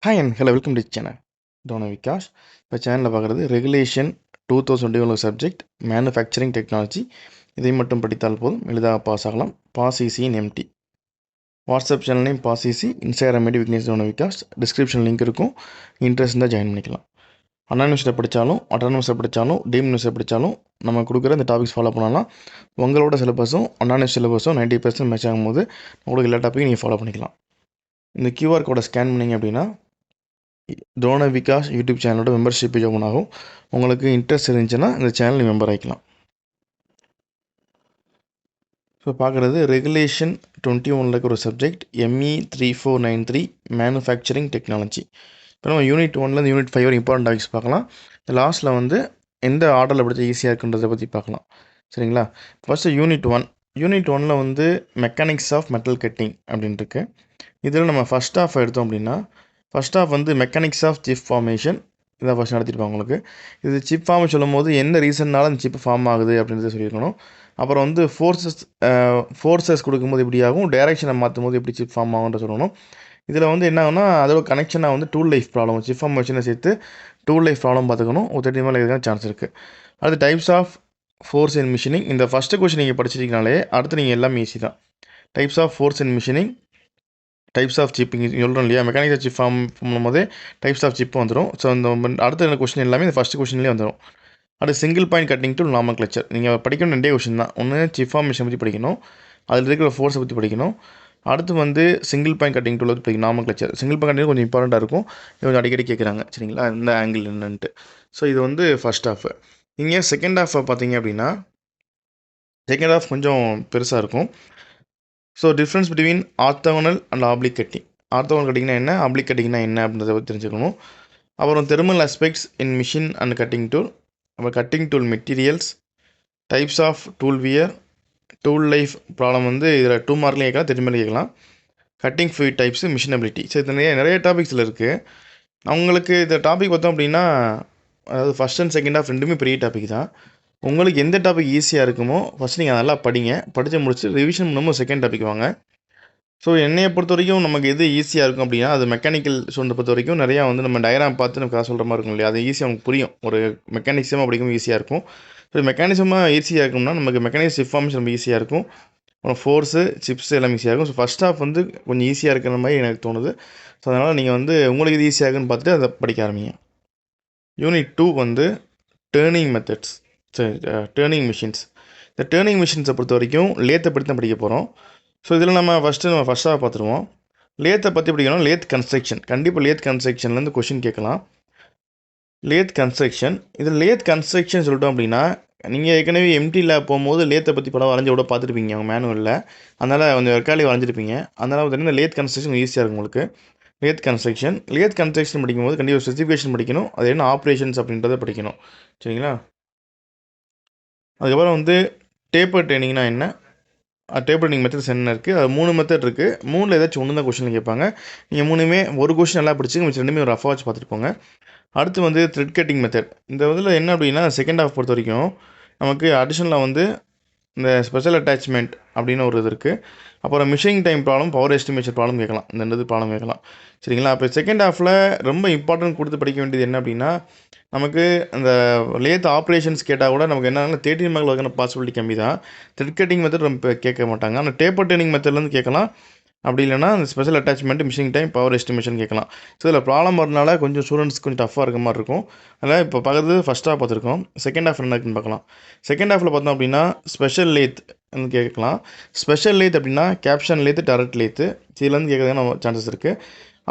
Hi and hello welcome to channel டோனோ விகாஷ். இப்போ சேனலில் பார்க்குறது ரெகுலேஷன் 2021 சப்ஜெக்ட் மேனுஃபேக்சரிங் டெக்னாலஜி. இதை மட்டும் படித்தால் போதும், எளிதாக பாஸ் ஆகலாம். Pass easy in MD. WhatsApp channel name pass easy, Instagram ID Vignesh டோனோ விகாஷ். டிஸ்கிரிப்ஷன் லிங்க் இருக்கும், இன்ட்ரெஸ்ட் இருந்தால் ஜாயின் பண்ணிக்கலாம். அனானிவஸில் படித்தாலும் அட்டானமஸில் படித்தாலும் டீம் நியூஸில் படித்தாலும் நம்ம கொடுக்குற இந்த டாபிக்ஸ் ஃபாலோ பண்ணலாம். உங்களோட சிலபஸும் அனானிவஸ் சிலபஸும் 90% மேட்ச் ஆகும்போது உங்களுக்கு எல்லா டாப்பிக்கும் நீங்கள் ஃபாலோ பண்ணிக்கலாம். இந்த கியூஆர் கோடை ஸ்கேன் பண்ணிங்க அப்படின்னா டோனோ விகாஷ் யூடியூப் சேனலோட மெம்பர்ஷிப் பேஜ் ஓப்பன் ஆகும். உங்களுக்கு இன்ட்ரெஸ்ட் இருந்துச்சுன்னா இந்த சேனல் மெம்பர் ஆகிக்கலாம். ஸோ பார்க்குறது ரெகுலேஷன் 21 இருக்க ஒரு சப்ஜெக்ட் ME 3493 மேனுஃபேக்சரிங் டெக்னாலஜி. இப்போ நம்ம யூனிட் 1லேருந்து யூனிட் 5 வரை இம்பார்ட்டன்ட் டாபிக்ஸ் பார்க்கலாம். லாஸ்ட்டில் வந்து எந்த ஆர்டரில் படித்தா ஈஸியாக இருக்குன்றதை பற்றி பார்க்கலாம். சரிங்களா? ஃபஸ்ட்டு யூனிட் 1ல் வந்து மெக்கானிக்ஸ் ஆஃப் மெட்டல் கட்டிங் அப்படின்ட்டுருக்கு. இதில் நம்ம ஃபஸ்ட் ஹாஃப் எடுத்தோம் அப்படின்னா, ஃபஸ்ட் ஹாஃப் வந்து மெக்கானிக்ஸ் ஆஃப் சிப் ஃபார்மேஷன் இதை ஃபஸ்ட் நடத்திருப்பாங்க உங்களுக்கு. இது சிப் ஃபார்ம் சொல்லும் போது எந்த ரீசன்னால அந்த சிப் ஃபார்ம் ஆகுது அப்படின்றத சொல்லியிருக்கணும். அப்புறம் வந்து ஃபோர்ஸஸ் கொடுக்கும்போது எப்படி ஆகும், டைரெக்ஷனை மாற்றும் போது எப்படி சிப் ஃபார்ம் ஆகுன்ற சொல்லணும். இதில் வந்து என்ன ஆகுனா அதோட கனெக்ஷனாக வந்து டூல் லைஃப் ப்ராப்ளம், சிப் ஃபார்மேஷனை சேர்த்து டூல் லைஃப் ப்ராப்ளம் பார்த்துக்கணும். 30 மேலே இருக்க சான்ஸ் இருக்குது. அடுத்து types of force and machining. இந்த ஃபஸ்ட்டு கொஸ்டின் நீங்கள் படிச்சிட்டிங்கனாலே அடுத்து நீங்கள் எல்லாமே ஈஸி தான். Types of force and machining, types of chip இங்கே சொல்கிறோம் இல்லையா, மெக்கானிக்கல் சிப் ஃபார்ம் பண்ணும்போது டைப்ஸ் ஆஃப் சிப் வந்துடும். ஸோ இந்த அடுத்த கொஸ்டின் எல்லாமே இந்த ஃபஸ்ட் கொஸ்டின்லேயே வந்துடும். அடுத்து single point cutting tool nomenclature. நீங்கள் படிக்கணும் 2 கொஸ்டின் தான். ஒன்று சிப் ஃபார்மேஷன் பற்றி படிக்கணும், அதில் இருக்கிற ஃபோர்ஸை பற்றி படிக்கணும். அடுத்து வந்து சிங்கிள் பாயிண்ட் கட்டிங் டூல் பற்றி படிக்கணும், நாமன்கிளச்சர். சிங்கிள் பாயிண்ட் கட்டிங் கொஞ்சம் இம்பார்ட்டண்ட்டாக இருக்கும், இது கொஞ்சம் அடிக்கடி கேட்குறாங்க. சரிங்களா? இந்த ஆங்கிள் என்னன்ட்டு. ஸோ இது வந்து ஃபஸ்ட் ஹாஃப். இங்கே செகண்ட் ஹாஃபை பார்த்தீங்க அப்படின்னா, செகண்ட் ஹாஃப் கொஞ்சம் பெருசாக இருக்கும். So difference between orthogonal and oblique cutting. Orthogonal கட்டிங்னா என்ன, ஆப்ளிக் கட்டிங்னா என்ன அப்படின்றத பற்றி தெரிஞ்சுக்கணும். அப்புறம் thermal aspects in machine and cutting tool, அப்புறம் cutting tool materials, types of tool wear, tool life problem வந்து இதில் 2 மார்க்லேயும் கேட்கலாம், 3 மார்க்லேயும் கேட்கலாம். Cutting fluid types, machinability. So இது நிறைய டாபிக்ஸில் இருக்குது. அவங்களுக்கு இந்த டாபிக் பார்த்தோம் அப்படின்னா, அதாவது ஃபஸ்ட் அண்ட் செகண்ட் ஹாஃப் ரெண்டுமே பெரிய டாபிக் தான். உங்களுக்கு எந்த டாபிக் ஈஸியாக இருக்குமோ ஃபஸ்ட் நீங்கள் நல்லா படிங்க. படித்து முடிச்சுட்டு ரிவிஷன் பண்ணும்போது செகண்ட் டாபிக் வாங்க. ஸோ என்னையை பொறுத்த வரைக்கும் நமக்கு எது ஈஸியாக இருக்கும் அப்படின்னா, அது மெக்கானிக்கல் ஸ்டூடெண்ட் பொறுத்த வரைக்கும் நிறையா வந்து நம்ம டயக்ராம் பார்த்து நமக்கு கதை சொல்கிற மாதிரி இருக்கும் இல்லையா, அது ஈஸியாக நமக்கு புரியும். ஒரு மெக்கானிசமாக படிக்கும் ஈஸியாக இருக்கும். ஸோ மெக்கானிசமாக ஈஸியாக இருக்கும்னா நமக்கு மெக்கானிக்ஸ் இன்ஃபார்மேஷன் ரொம்ப ஈஸியாக இருக்கும். அப்புறம் ஃபோர்ஸு சிப்ஸ் எல்லாமே ஈஸியாக இருக்கும். ஸோ ஃபஸ்ட் ஹாஃப் வந்து கொஞ்சம் ஈஸியாக இருக்கிற மாதிரி எனக்கு தோணுது. ஸோ அதனால் நீங்கள் வந்து உங்களுக்கு இது ஈஸியாக இருக்குன்னு பார்த்துட்டு அதை படிக்க ஆரம்பிங்க. யூனிட் 2 வந்து டேர்னிங் மெத்தட்ஸ், சரி, டேர்னிங் மிஷின்ஸ். இந்த டேர்னிங் மிஷின்ஸை பொறுத்த வரைக்கும் லேத்தை பற்றி தான் படிக்க போகிறோம். ஸோ இதில் நம்ம ஃபஸ்ட்டாக பார்த்துருவோம். லேத்தை பற்றி படிக்கணும். லேத் கன்ஸ்ட்ரக்ஷன், கண்டிப்பாக லேத் கன்ஸ்ட்ரக்ஷன்லேருந்து கொஷின் கேட்கலாம். லேத் கன்ஸ்ட்ரக்ஷன், இதில் லேத் கன்ஸ்ட்ரக்ஷன் சொல்லிட்டோம் அப்படின்னா, நீங்கள் ஏற்கனவே எம்டியில் போகும்போது லேத்தை பற்றி படம் வரைஞ்சி விட பார்த்துருப்பீங்க அவங்க மேனுவலில். அதனால் கொஞ்சம் ரெக்கார்டி வரைஞ்சிருப்பீங்க. அதனால் பார்த்தீங்கன்னா லேத் கன்ஸ்ட்ரக்ஷன் ஈஸியாக இருக்கும் உங்களுக்கு. லேத் கன்ஸ்ட்ரக்ஷன் படிக்கும்போது கண்டிப்பாக ஸ்பெசிஃபிகேஷன் படிக்கணும், அது என்ன ஆப்ரேஷன்ஸ் அப்படின்றத படிக்கணும். சரிங்களா? அதுக்கப்புறம் வந்து டேப்பர் ட்ரைனிங்னா என்ன, டேப்பர் ட்ரைனிங் மெத்தட்ஸ் என்ன இருக்குது, அது 3 மெத்தட் இருக்குது. 3ல் ஏதாச்சும் ஒன்று தான் கொஸ்டின் கேட்பாங்க. நீங்கள் 3மே ஒரு கொஸ்டின் நல்லா படிச்சுங்க, மிச்சம் 2மே ஒரு ரஃபாக வச்சு பார்த்துட்டு போங்க. அடுத்து வந்து த்ரெட் கட்டிங் மெத்தட். இந்த இதில் என்ன அப்படின்னா, செகண்ட் ஹாஃப் பொறுத்த வரைக்கும் நமக்கு அடிஷனலாக வந்து இந்த ஸ்பெஷல் அட்டாச்மெண்ட் அப்படின்னு ஒரு இது இருக்குது. அப்புறம் machining time problem, power estimation problem கேட்கலாம். இந்த இது ப்ராப்ளம் கேட்கலாம். சரிங்களா? அப்போ செகண்ட் ஹாஃபில் ரொம்ப இம்பார்ட்டன்ட் கொடுத்து படிக்க வேண்டியது என்ன அப்படின்னா, நமக்கு அந்த லேத் ஆப்ரேஷன்ஸ் கேட்டால் கூட நமக்கு என்னன்னா 13 மார்க் வைக்கிற பாசிபிலிட்டி கம்மி தான். த்ரெட் கட்டிங் மெத்தட் ரொம்ப கேட்க மாட்டாங்க. ஆனால் டேப்பர் ட்ரைனிங் மெத்தட்லேருந்து கேட்கலாம். அப்படி இல்லைனா அந்த special attachment, machining time, power estimation கேட்கலாம். ஸோ இதில் ப்ராப்ளம் வரனால கொஞ்சம் ஸ்டூடெண்ட்ஸ் கொஞ்சம் டஃப்பாக இருக்க மாதிரி இருக்கும். அதனால் இப்போ பார்க்குறது ஃபஸ்ட் ஹாஃப் பார்த்துருக்கோம். செகண்ட் ஹாஃப் என்ன இருக்குன்னு பார்க்கலாம். செகண்ட் ஹாஃபில் பார்த்தோம் அப்படின்னா ஸ்பெஷல் லேத் கேட்கலாம். ஸ்பெஷல் லேத் அப்படின்னா கேப்ஷன் லேத்து, டரட் லேத்து, இதுலேருந்து கேட்கறதுக்கான சான்சஸ் இருக்குது.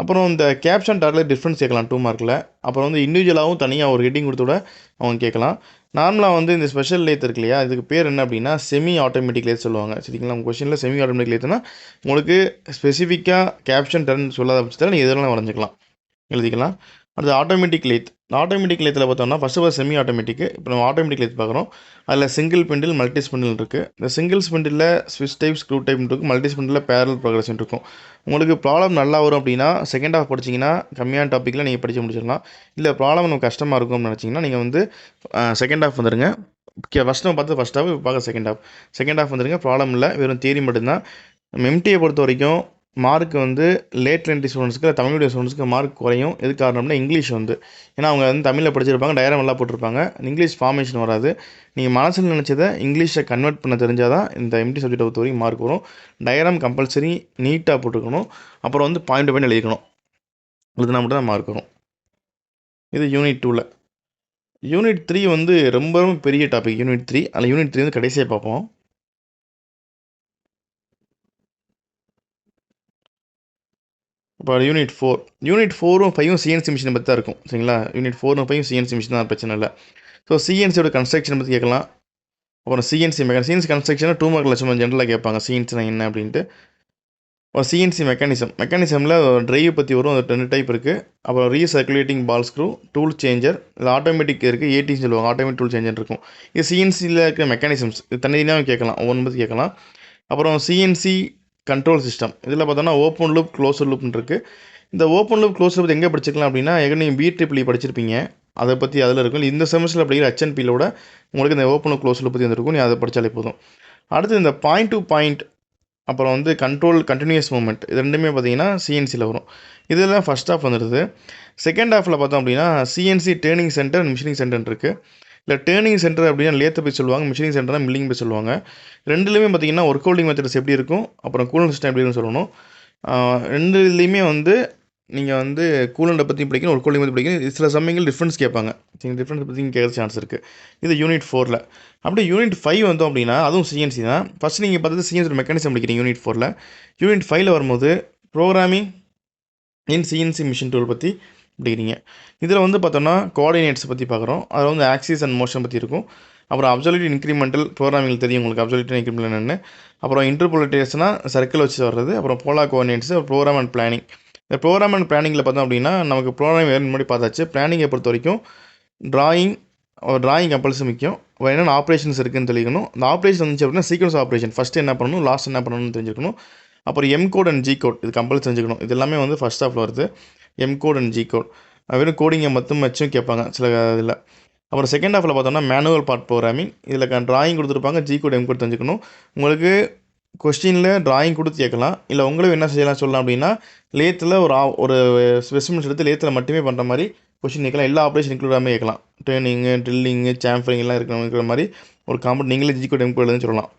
அப்புறம் இந்த கேப்ஷன் டரட்டில் டிஃப்ரென்ஸ் கேட்கலாம் 2 மார்க்கில். அப்புறம் வந்து இண்டிவிஜுவலாகவும் தனியாக ஒரு ஹெட்டிங் கொடுத்து கூட அவங்க கேட்கலாம். நார்மலாக வந்து இந்த ஸ்பெஷல் லேத் இருக்கு இல்லையா, இதுக்கு பேர் என்ன அப்படின்னா செமி ஆட்டோமேட்டிக் லேத் சொல்லுவாங்க. சரிங்களா? உங்கள் கொஸ்டினில் செமி ஆட்டோமேட்டிக் லேத்துனா உங்களுக்கு ஸ்பெசிஃபிக்காக கேப்ஷன் டர்ன் சொல்லாத பட்சத்தில் நீங்கள் எதெல்லாம் வரைஞ்சிக்கலாம், எழுதிக்கலாம். அடுத்து ஆட்டோமேட்டிக் லேத். ஆட்டோமேட்டிக் லேத்தில் பார்த்தோம்னா first of all semi automatic. இப்போ நம்ம ஆட்டோமேட்டிக் லேத் பார்க்குறோம். அதில் சிங்கிள் ஸ்பிண்டில், மல்டி ஸ்பிண்டில் இருக்குது. இந்த சிங்கிள் ஸ்பிண்டில் ஸ்விட்ச் டைப், ஸ்க்ரூ டைப் இருக்கும். மல்டி ஸ்பிண்டில் பேரல் ப்ரோக்ரஷன் இருக்கும். உங்களுக்கு ப்ராப்ளம் நல்லா வரும் அப்படின்னா செகண்ட் ஹாஃப் படிச்சிங்கன்னா கம்மியான டாப்பிக்கில் நீங்கள் படித்து முடிச்சிடலாம். இல்லை ப்ராப்ளம் நமக்கு கஷ்டமாக இருக்கும்னு நினச்சிங்கன்னா நீங்கள் வந்து செகண்ட் ஹாஃப் வந்துடுங்க. ஃபஸ்ட் நம்ம பார்த்து ஃபஸ்ட் ஹாஃப், இப்போ பார்க்க செகண்ட் ஹாஃப் வந்துடுங்க. ப்ராப்ளம் இல்லை, வெறும் தியரி மட்டும்தான். எம்டியை பொறுத்த வரைக்கும் மார்க் வந்து லேட் என்ட்ரி ஸ்டூடெண்ட்ஸ்க்கு தமிழ் மீடியம் ஸ்டூடெண்ட்ஸ்க்கு மார்க் குறையும். எது காரணம்னா இங்கிலீஷ் வந்து. ஏன்னா அவங்க வந்து தமிழில் படிச்சிருப்பாங்க, டயக்ராம் நல்லா போட்டிருப்பாங்க. இங்கிலீஷ் ஃபார்மேஷன் வராது. நீங்கள் மனசில் நினச்சதை இங்கிலீஷை கன்வெர்ட் பண்ண தெரிஞ்சால் தான் இந்த எம்டி சப்ஜெக்டை பொறுத்த வரைக்கும் மார்க் வரும். டயக்ராம் கம்பல்சரி நீட்டாக போட்டுக்கணும். அப்புறம் வந்து பாயிண்ட் டு பாயிண்ட் எழுதிக்கணும். எழுதுனா மட்டும் தான் மார்க் வரும். இது யூனிட் 2ல். யூனிட் 3 வந்து ரொம்ப ரொம்ப பெரிய டாபிக். யூனிட் 3 அதில் யூனிட் 3 வந்து கடைசியாக பார்ப்போம். இப்போ யூனிட் 4ம் 5ம் சிஎன்சி மிஷினை பற்றி தான் இருக்கும். சரிங்களா? யூனிட் 4ம் 5ம் சிஎன்சி மிஷின் தான், பிரச்சனை இல்லை. ஸோ சிஎன்சியோட கன்ஸ்ட்ரக்ஷன் பற்றி கேட்கலாம். அப்புறம் சிஎன்சி கன்ஸ்ட்ரக்ஷனை 2 மார்க்கில் சும்மா ஜென்ரலாக கேட்பாங்க, சிஎன்சினா என்ன அப்படின்ட்டு. ஒரு சிஎன்சி மெக்கானிசமில் டிரைவ் பற்றி வரும். அது 2 டைப் இருக்குது. அப்புறம் ரீசர்க்குலேட்டிங் பால் ஸ்க்ரூ, டூல் சேஞ்சர், இது ஆட்டோமேட்டிக் இருக்குது, ஏடின்னு சொல்லுவாங்க, ஆட்டோமேட்டிக் டூல் சேஞ்சர் இருக்கும். இது சிஎன்சியில் இருக்கிற மெக்கானிசம்ஸ், இது தனித்தனியாக கேட்கலாம், ஒவ்வொன்று பற்றி கேட்கலாம். அப்புறம் சிஎன்சி கண்ட்ரோல் சிஸ்டம், இதில் பார்த்தோன்னா ஓப்பன் லூப் க்ளோஸ்ட் லூப்னு இருக்குது. இந்த ஓப்பன் லூப் க்ளோஸ்ட் லூப் எங்கே படிச்சிக்கலாம் அப்படின்னா, நீங்கள் BEEE படிச்சிருப்பீங்க, அதை பற்றி அதில் இருக்கும். இந்த செமஸ்டரில் படிக்கிற HNPயில் உங்களுக்கு இந்த ஓப்பன் லூப் க்ளோஸ்ட் லூப் பற்றி வந்துருக்கும். நீ அதை படித்தாலே போதும். அடுத்து இந்த பாயிண்ட் டு பாயிண்ட், அப்புறம் வந்து கண்ட்ரோல் கண்டினியூஸ் மூவ்மெண்ட், இது ரெண்டுமே பார்த்தீங்கன்னா சிஎன்சியில் வரும். இதெல்லாம் ஃபஸ்ட் ஹாஃப் வந்துடுது. செகண்ட் ஹாஃபில் பார்த்தோம் அப்படின்னா CNC turning centre, machining centre இருக்குது. இல்லை டேர்னிங் சென்டர் அப்படின்னா லேத்தை போய் சொல்லுவாங்க, மிஷினிங் சென்டர்னா மில்லிங் போய் சொல்லுவாங்க. ரெண்டுலேயுமே பார்த்தீங்கன்னா ஒர்க் ஹோல்டிங் மெத்தட்ஸ் எப்படி இருக்கும், அப்புறம் கூலண்ட் சிஸ்டம் எப்படி இருக்குன்னு சொல்லணும். ரெண்டுலேயுமே வந்து நீங்கள் வந்து கூலண்டை பற்றி படிக்கணும், ஒர்க் ஹோல்டிங் பற்றி படிக்கணும். சில சமயங்கள் டிஃப்ரென்ஸ் கேட்பாங்க. டிஃப்ரென்ஸ் பற்றி கேட்குற சான்ஸ் இருக்குது. இது யூனிட் 4ல். அப்படியே யூனிட் 5 வந்தோம் அப்படின்னா அதுவும் சிஎன்சி தான். ஃபஸ்ட் நீங்கள் பார்த்தது சிஎன்சி மெக்கானிசம் படிக்கிறீங்க யூனிட் 4ல். யூனிட் 5ல் வரும்போது ப்ரோக்ராமிங் இன் சிஎன்சி மிஷின் டூல் பற்றி படிக்கிறீங்க. இதில் வந்து பார்த்தோன்னா கோஆர்டினேட்ஸ் பற்றி பார்க்குறோம். அதில் வந்து ஆக்சிஸ் அண்ட் மோஷன் பற்றி இருக்கும். அப்புறம் அப்சல்யூட் இன்க்ரிமெண்டல் ப்ரோக்ராமிங் தெரியும் உங்களுக்கு, அப்சல்யூட் இன்க்ரிமெண்டல் என்னென்னு. அப்புறம் இன்டர்போலேட்டர்ஸ்னால் சர்க்கிள் வச்சு வர்றது. அப்புறம் polar coordinates, program and planning. இந்த ப்ரோக்ராம் அண்ட் பிளானிங்கில் பார்த்தோம் அப்படின்னா நமக்கு ப்ரோக்ராம் வேறு முன்னாடி பார்த்தாச்சு. பிளானிங்கை பொறுத்த வரைக்கும் ட்ராயிங் கம்பல்சரி முக்கியம். என்னென்ன ஆப்ரேஷன்ஸ் இருக்குதுன்னு தெரியணும். அந்த ஆப்ரேஷன் வந்துச்சு அப்படின்னா சீக்வன்ஸ் ஆப்ரேஷன், ஃபஸ்ட்டு என்ன பண்ணணும், லாஸ்ட் என்ன பண்ணணும்னு தெரிஞ்சுக்கணும். அப்புறம் M code and G code, இது கம்பல்சரி தெரிஞ்சுக்கணும். இது எல்லாமே வந்து ஃபஸ்ட் ஹாஃபில் வருது. M code and G code வெறும் கோடிங்கை மட்டும் வச்சும் கேட்பாங்க சில இதில். அப்புறம் செகண்ட் ஹாஃபில் பார்த்தோம்னா மேனுவல் பார்ட் ப்ரோக்ராமிங், இதில் ட்ராயிங் கொடுத்துருப்பாங்க, G கோட் M கோட் தெரிஞ்சுக்கணும். உங்களுக்கு கொஸ்டினில் ட்ராயிங் கொடுத்து கேட்கலாம். இல்லை உங்களும் என்ன செய்யலாம் சொல்லலாம் அப்படின்னா, லேத்தில் ஒரு ஸ்பெசிமென்ஸ் எடுத்து லேத்தில் மட்டுமே பண்ணுற மாதிரி கொஸ்டின் கேட்கலாம். எல்லா ஆப்ரேஷன் இன்க்ளூடாமல் கேட்கலாம். ட்ரெயினிங்கு, ட்ரில்லிங்கு, சாம்ஃபரிங் எல்லாம் இருக்கிற மாதிரி ஒரு காம்பவுண்ட் நீங்களே G கோட் M கோட் எழுதுன்னு சொல்லலாம்.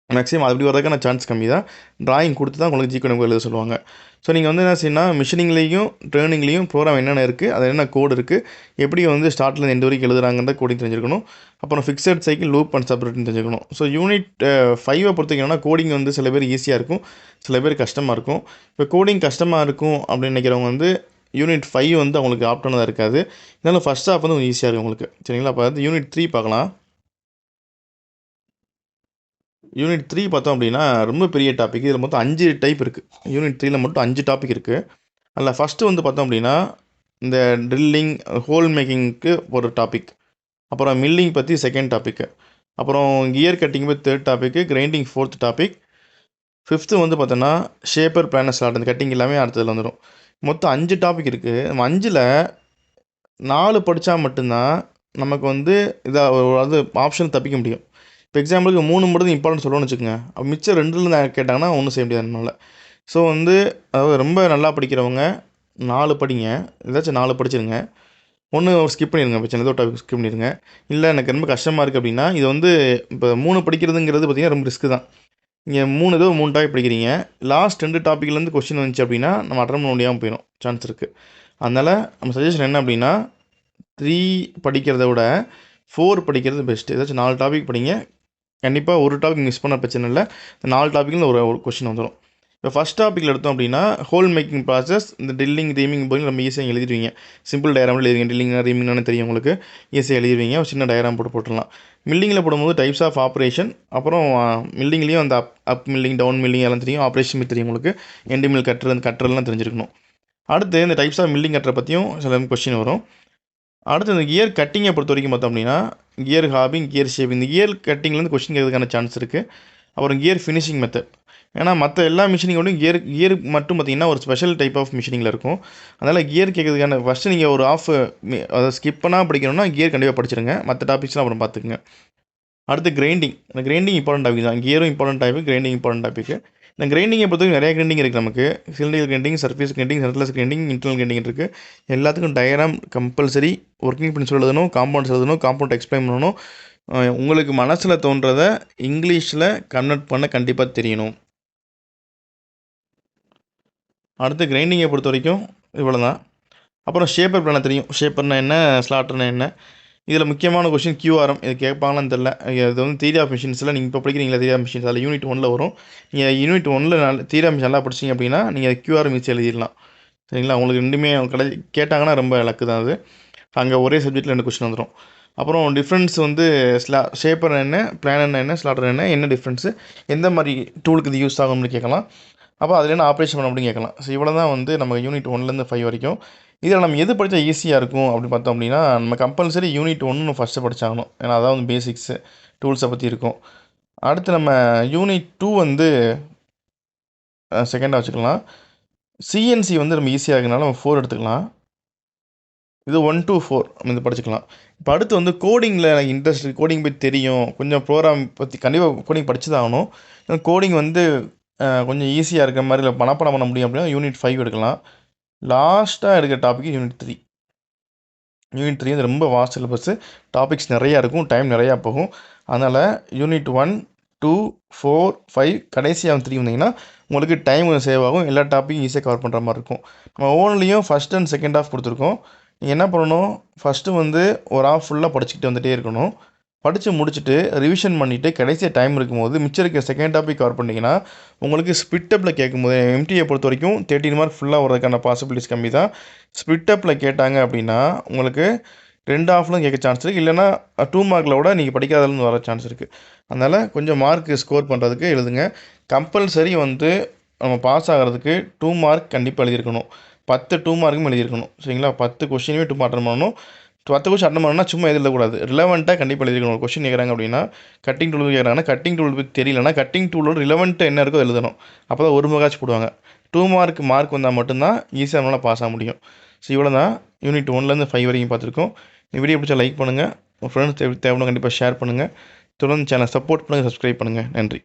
மேக்ஸிமம் அப்படி வரதுக்கான சான்ஸ் கம்மி தான். ட்ராயிங் கொடுத்து தான் உங்களுக்கு G கோட் M கோட் எழுத சொல்லுவாங்க. ஸோ நீங்கள் வந்து என்ன செய்யணும், மிஷினிங்லேயும் ட்ரெயினிங்லேயும் ப்ரோக்ராம் என்னென்ன இருக்குது, அது என்ன கோடு இருக்குது, எப்படி வந்து ஸ்டார்ட்லேருந்து எண்டு வரைக்கும் எழுதுறாங்கன்ற கோடிங் தெரிஞ்சுக்கணும். அப்புறம் fixed cycle, loop and subroutine தெரிஞ்சுக்கணும். ஸோ யூனிட் 5 பொறுத்தவரைக்கும் கோடிங் வந்து சில பேர் ஈஸியாக இருக்கும், சில பேர் கஷ்டமாக இருக்கும். இப்போ கோடிங் கஷ்டமாக இருக்கும் அப்படின்னு நினைக்கிறவங்க வந்து யூனிட் 5 வந்து அவங்களுக்கு ஆப்டானதாக இருக்காது. இருந்தாலும் ஃபஸ்ட் ஹாஃப் வந்து கொஞ்சம் ஈஸியாக இருக்கும் உங்களுக்கு. சரிங்களா? அப்போ வந்து யூனிட் 3 பார்க்கலாம். யூனிட் 3 பார்த்தோம் அப்படின்னா ரொம்ப பெரிய டாபிக். இதில் மொத்தம் 5 டைப் இருக்குது. யூனிட் 3ல் மட்டும் 5 டாபிக் இருக்குது. அதில் ஃபஸ்ட்டு வந்து பார்த்தோம் அப்படின்னா இந்த ட்ரில்லிங், ஹோல் மேக்கிங்க்கு ஒரு டாபிக். அப்புறம் மில்லிங் பற்றி செகண்ட் டாப்பிக்கு. அப்புறம் கியர் கட்டிங் பற்றி third topic. Grinding fourth topic. Fifth வந்து பார்த்தோன்னா ஷேப்பர், பிளானர், ஸ்லாட், இந்த கட்டிங் எல்லாமே அடுத்ததில் வந்துடும். மொத்தம் 5 டாபிக் இருக்குது. நம்ம 5ல் 4 படித்தா மட்டும்தான் நமக்கு வந்து அதாவது ஆப்ஷன் தப்பிக்க முடியும். இப்போ எக்ஸாம்பிளுக்கு 3 மட்டும் இம்பார்ட்டன்ட் சொல்லணும்னு வச்சுக்கோங்க. அப்போ மிச்சம் 2ல் கேட்டாங்கன்னா ஒன்றும் செய்ய முடியாது என்னால். ஸோ வந்து அதாவது ரொம்ப நல்லா படிக்கிறவங்க 4 படிங்க, ஏதாச்சும் 4 படிச்சிருங்க. 1 ஸ்கிப் பண்ணிடுங்க, பிரச்சனை ஏதோ டாபிக் ஸ்கிப் பண்ணிடுங்க. இல்லை எனக்கு ரொம்ப கஷ்டமாக இருக்குது அப்படின்னா, இது வந்து இப்போ 3 படிக்கிறதுங்கிறது பார்த்திங்கன்னா ரொம்ப ரிஸ்க்கு தான். நீங்கள் 3 டாபிக் படிக்கிறீங்க, லாஸ்ட் 2 டாப்பிக்லேருந்து கொஸ்டின் வந்துச்சு அப்படின்னா நம்ம அட்டன் பண்ண முடியாமல் போயிடும், சான்ஸ் இருக்குது. அதனால் நம்ம சஜஷன் என்ன அப்படின்னா 3 படிக்கிறத விட 4 படிக்கிறது பெஸ்ட்டு. ஏதாச்சும் 4 டாபிக் படிங்க. கண்டிப்பாக ஒரு டாபிக் மிஸ் பண்ண பிரச்சனை இல்லை. இந்த 4 டாப்பிக்கில் ஒரு கொஸ்டின் வந்துடும். இப்போ ஃபஸ்ட் டாப்பிக்கில் எடுத்தோம் அப்படின்னா ஹோல் மேக்கிங் ப்ராசஸ், இந்த ட்ரில்லிங், ரீமிங் போய் நம்ம ஈஸியாக எழுதிடுவீங்க. சிம்பிள் டயக்ராம் எழுதிருவீங்க. ட்ரில்லிங், ரீமிங்னு தெரியும் உங்களுக்கு, ஈஸியாக எழுதிடுவீங்க. ஒரு சின்ன டயக்ராம் போட்டுடலாம். மில்லிங்கில் போடும்போது டைப்ஸ் ஆஃப் ஆப்ரேஷன், அப்புறம் மில்லிங்லேயும் அந்த அப் மில்லிங், டவுன் மில்லிங் எல்லாம் தெரியும். ஆப்ரேஷன் தெரியும் உங்களுக்கு. எண்டு மில் கட்டுறதுலாம் தெரிஞ்சிருக்கணும். அடுத்து இந்த டைப்ஸ் ஆஃப் மில்லிங் கட்டுற பற்றியும் சில கொஸ்டின் வரும். அடுத்து இந்த கியர் கட்டிங்கை பொறுத்த வரைக்கும் பார்த்தோம் அப்படின்னா கியர் ஹாபிங், கியர் ஷேப்பிங், இந்த கியர் கட்டிங்லேருந்து கொஸ்டின் கேட்கறதுக்கான சான்ஸ் இருக்குது. அப்புறம் கியர் ஃபினிஷிங் மெத்தட். ஏன்னா மற்ற எல்லா மிஷினிங்கோடையும் கியர் மட்டும் பார்த்திங்கன்னா ஒரு ஸ்பெஷல் டைப் ஆஃப் மிஷினிங்கில் இருக்கும். அதனால் கியர் கேட்கறதுக்கான ஃபஸ்ட்டு நீங்கள் ஒரு அதை ஸ்கிப் பண்ணால் படிக்கணும்னா கியர் கண்டிப்பாக படிச்சிருங்க. மற்ற டாபிக்ஸ்லாம் அப்புறம் பார்த்துக்குங்க. அடுத்து கிரைண்டிங். இந்த கிரைண்டிங் இம்பார்ட்டன்ட் டாபிக் தான். கியரும் important topic, grinding important topic. இந்த கிரைண்டிங்கை பொறுத்தவரைக்கும் நிறைய கிரைண்டிங் இருக்குது நமக்கு. Cylinder grinding, surface grinding, centreless grinding, internal grinding இருக்குது. எல்லாத்துக்கும் டயக்ராம் கம்பல்சரி, ஒர்க்கிங் பிரின்சிபல் எழுதணும், காம்பவுண்ட்ஸ் எழுதணும், காம்பவுண்ட் எக்ஸ்பிளைன் பண்ணணும். உங்களுக்கு மனசில் தோன்றதை இங்கிலீஷில் கன்வெர்ட் பண்ண கண்டிப்பாக தெரியணும். அடுத்து கிரைண்டிங்கை பொறுத்த வரைக்கும் இவ்வளோ தான். அப்புறம் ஷேப்பர் பிளானை தெரியும். ஷேப்பர்னா என்ன, ஸ்லாட்டர்னா என்ன. இதில் முக்கியமான கொஸ்டின் QRM. இது கேட்பாங்களான்னு தெரில. இது வந்து தியரி ஆஃப் மிஷின்ஸில் நீங்கள் இப்போ படிக்கிறீங்களா தியரி ஆஃப் மிஷின்ஸ், அதில் யூனிட் 1ல் வரும். நீங்கள் யூனிட் 1ல் தியரி ஆஃப் மிஷின் நல்லா படிச்சிங்க அப்படின்னா நீங்கள் QRM ஈஸி எழுதிடலாம். சரிங்களா? உங்களுக்கு ரெண்டுமே கேட்டாங்கன்னா ரொம்ப லக்கு தான் அது. அங்கே ஒரே சப்ஜெக்ட்டில் 2 கொஸ்டின் வந்துடும். அப்புறம் டிஃப்ரென்ஸ் வந்து ஷேப்பர் என்ன, பிளானர் என்ன, ஸ்லாட்டர் என்ன டிஃப்ரென்ஸு, எந்த மாதிரி டூலுக்கு இது யூஸ் ஆகும்னு கேட்கலாம். அப்போ அதில் என்ன ஆப்ரேஷன் பண்ண அப்படின்னு கேட்கலாம். ஸோ இவ்வளோ தான் வந்து நம்ம யூனிட் 1லேருந்து 5 வரைக்கும். இதில் நம்ம எது படித்தா ஈஸியாக இருக்கும் அப்படின்னு பார்த்தோம் அப்படின்னா, நம்ம கம்பல்சரி யூனிட் 1 ஃபஸ்ட்டு படித்தாகணும். ஏன்னா அதான் வந்து பேசிக்ஸு, டூல்ஸை பற்றி இருக்கும். அடுத்து நம்ம யூனிட் 2 வந்து செகண்டாக வச்சுக்கலாம். சிஎன்சி வந்து நம்ம ஈஸியாக இருக்கனால நம்ம 4 எடுத்துக்கலாம். இது 1 to 4 நம்ம இது படிச்சுக்கலாம். இப்போ அடுத்து வந்து கோடிங்கில் எனக்கு இன்ட்ரெஸ்ட், கோடிங் பற்றி தெரியும், கொஞ்சம் ப்ரோக்ராம் பற்றி கண்டிப்பாக கோடிங் படிச்சு தான் ஆகணும். கோடிங் வந்து கொஞ்சம் ஈஸியாக இருக்கிற மாதிரி இல்லை மனப்பாடம் பண்ண முடியும் அப்படின்னா யூனிட் 5 எடுக்கலாம். லாஸ்ட்டாக எடுக்கிற டாபிக் யூனிட் 3. யூனிட் 3 வந்து ரொம்ப வாஸ்ட் சிலபஸ்ஸு, டாபிக்ஸ் நிறையா இருக்கும், டைம் நிறையா போகும். அதனால் யூனிட் 1, 2, 4, 5 கடைசியாக 3 வந்தீங்கன்னா உங்களுக்கு டைம் கொஞ்சம் சேவ் ஆகும். எல்லா டாப்பிக்கும் ஈஸியாக கவர் பண்ணுற மாதிரி இருக்கும். நம்ம ஓன்லியும் ஃபஸ்ட் அண்ட் செகண்ட் ஹாஃப் கொடுத்துருக்கோம். நீங்கள் என்ன பண்ணணும், ஃபஸ்ட்டு வந்து ஒரு ஹாஃப் ஃபுல்லாக படிச்சுக்கிட்டு வந்துகிட்டே இருக்கணும். படித்து முடிச்சுட்டு ரிவிஷன் பண்ணிவிட்டு கடைசியாக டைம் இருக்கும்போது மிச்சம் இருக்கிற செகண்ட் டாபிக் கவர் பண்ணிங்கன்னா உங்களுக்கு ஸ்பிட்டப்பில் கேட்கும்போது MTயை பொறுத்த வரைக்கும் 13 மார்க் ஃபுல்லாக வரதுக்கான பாசிபிலிட்டிஸ் கம்மி தான். ஸ்பிட்டப்பில் கேட்டாங்க அப்படின்னா உங்களுக்கு 2 ஹாஃப்லும் கேட்க சான்ஸ் இருக்குது, இல்லைனா 2 மார்க்கில் விட நீங்கள் படிக்காததுலேருந்து வர சான்ஸ் இருக்குது. அதனால் கொஞ்சம் மார்க் ஸ்கோர் பண்ணுறதுக்கு எழுதுங்க. கம்பல்சரி வந்து நம்ம பாஸ் ஆகிறதுக்கு 2 மார்க் கண்டிப்பாக எழுதியிருக்கணும். 10 2 மார்க்கும் எழுதியிருக்கணும். சரிங்களா? 10 கொஸ்டினுமே 2 மார்க் அட்டன் பண்ணணும். 10 கொஸ்டின் அட்டன் பண்ணணும்னா சும்மா எழுதக்கூடாது, ரிலவெண்ட்டாக கண்டிப்பாக எழுதிருக்கணும். ஒரு கொஸ்டின் கேட்குறாங்க அப்படின்னா கட்டிங் டூல் கேட்குறாங்கன்னா கட்டிங் டூல் பற்றி தெரியலனா கட்டிங் டூலோட ரிலவெண்ட்டு என்ன இருக்கோ எழுதணும். அப்போ தான் ஒரு மார்க்காச்சும் போடுவாங்க. 2 மார்க் வந்தால் மட்டும்தான் ஈஸியாக நம்மளால் பாஸ் ஆக முடியும். ஸோ இவ்வளோ தான் யூனிட் 1லேருந்து 5 வரைக்கும் பார்த்துருக்கோம். இந்த வீடியோ பிடிச்சா லைக் பண்ணுங்கள், உங்கள் ஃப்ரெண்ட்ஸ் தேவைன்னா கண்டிப்பாக ஷேர் பண்ணுங்கள். தொடர்ந்து சேனல் சப்போர்ட் பண்ணுங்கள், சப்ஸ்கிரைப் பண்ணுங்கள். நன்றி.